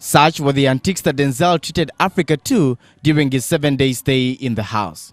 Such were the antics that Denzel treated Africa to during his 7-day stay in the house.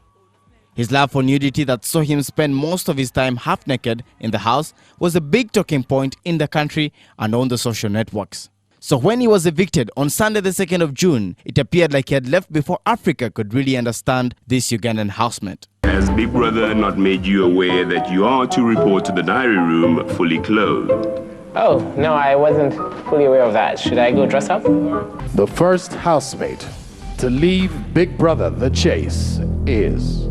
His love for nudity that saw him spend most of his time half naked in the house was a big talking point in the country and on the social networks. So when he was evicted on Sunday the 2nd of June, it appeared like he had left before Africa could really understand this Ugandan housemate. Has Big Brother not made you aware that you are to report to the diary room fully clothed? Oh, no, I wasn't fully aware of that. Should I go dress up? The first housemate to leave Big Brother the chase is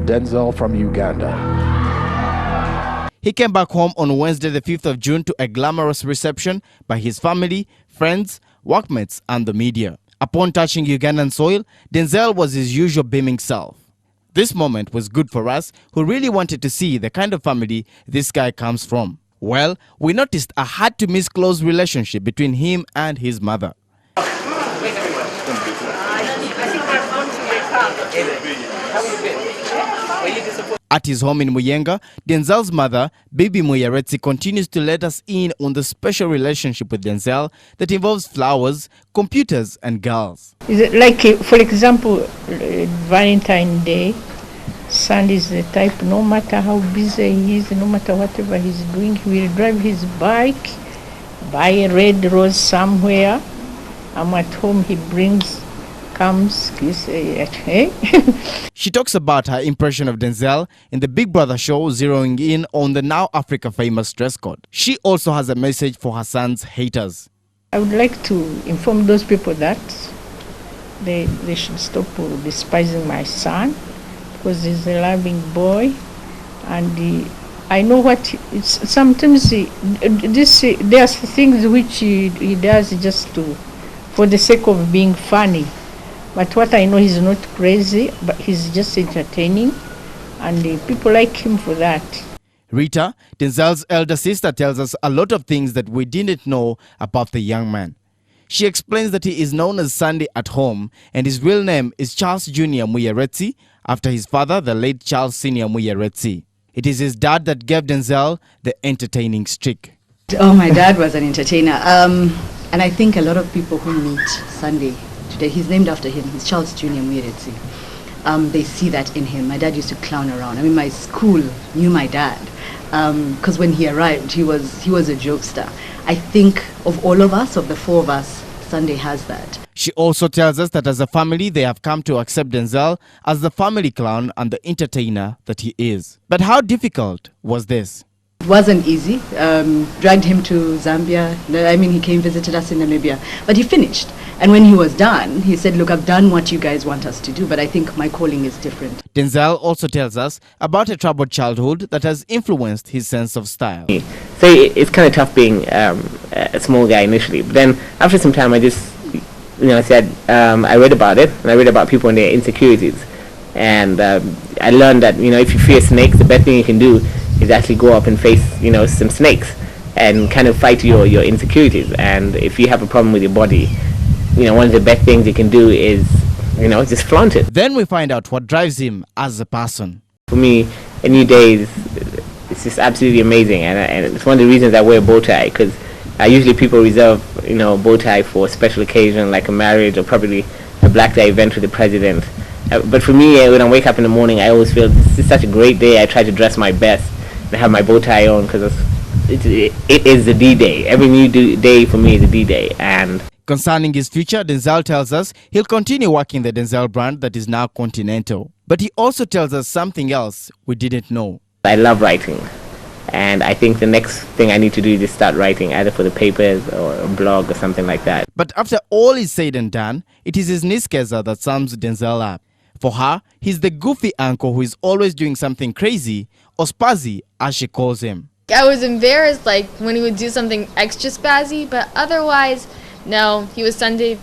Denzel from Uganda. He came back home on Wednesday the 5th of June to a glamorous reception by his family, friends, workmates and the media. Upon touching Ugandan soil, Denzel was his usual beaming self. This moment was good for us who really wanted to see the kind of family this guy comes from. Well, we noticed a hard-to-miss close relationship between him and his mother. At his home in Muyenga, Denzel's mother, Bibi Muyaretsi, continues to let us in on the special relationship with Denzel that involves flowers, computers and girls. Is it like, for example, Valentine's Day, Sandy is the type, no matter how busy he is, no matter whatever he's doing, he will drive his bike, buy a red rose somewhere. I'm at home, he comes, She talks about her impression of Denzel in the Big Brother show, zeroing in on the now Africa famous dress code. She also has a message for her son's haters. I would like to inform those people that they should stop despising my son, because he's a loving boy, and I know what it's sometimes there's things which he does just for the sake of being funny. But what I know, he's not crazy, but he's just entertaining, and people like him for that. Rita, Denzel's elder sister, tells us a lot of things that we didn't know about the young man. She explains that he is known as Sandy at home, and his real name is Charles Jr. Muyaretsi, after his father, the late Charles Sr. Muyaretsi. It is his dad that gave Denzel the entertaining streak. Oh, my dad was an entertainer, and I think a lot of people who meet Sandy today, he's named after him, he's Charles Jr. Muyaretsi. They see that in him. My dad used to clown around. I mean, my school knew my dad, because when he arrived, he was a jokester. I think of all of us, of the four of us, Sunday has that. She also tells us that as a family, they have come to accept Denzel as the family clown and the entertainer that he is. But how difficult was this? It wasn't easy. Dragged him to Zambia. I mean, he came, visited us in Namibia, but he finished. And when he was done, he said, look, I've done what you guys want us to do, but I think my calling is different. Denzel also tells us about a troubled childhood that has influenced his sense of style. So it's kind of tough being a small guy initially, but then after some time I just, said, I read about it, and I read about people and their insecurities. And I learned that, if you fear snakes, the best thing you can do is actually go up and face, some snakes and kind of fight your insecurities. And if you have a problem with your body, one of the best things you can do is, just flaunt it. Then we find out what drives him as a person. For me, a new day it's just absolutely amazing, and it's one of the reasons I wear a bow tie, because usually people reserve, a bow tie for a special occasion like a marriage or probably a black tie event with the president. But for me, when I wake up in the morning, I always feel this is such a great day. I try to dress my best and have my bow tie on, because it is the D-Day. Every new day for me is a D-Day. And concerning his future, Denzel tells us he'll continue working the Denzel brand that is now Continental. But he also tells us something else we didn't know. I love writing, and I think the next thing I need to do is just start writing, either for the papers or a blog or something like that. But after all is said and done, it is his niece Keza that sums Denzel up. For her, he's the goofy uncle who is always doing something crazy, or spazzy as she calls him. I was embarrassed when he would do something extra spazzy, but otherwise, no, he was Sunday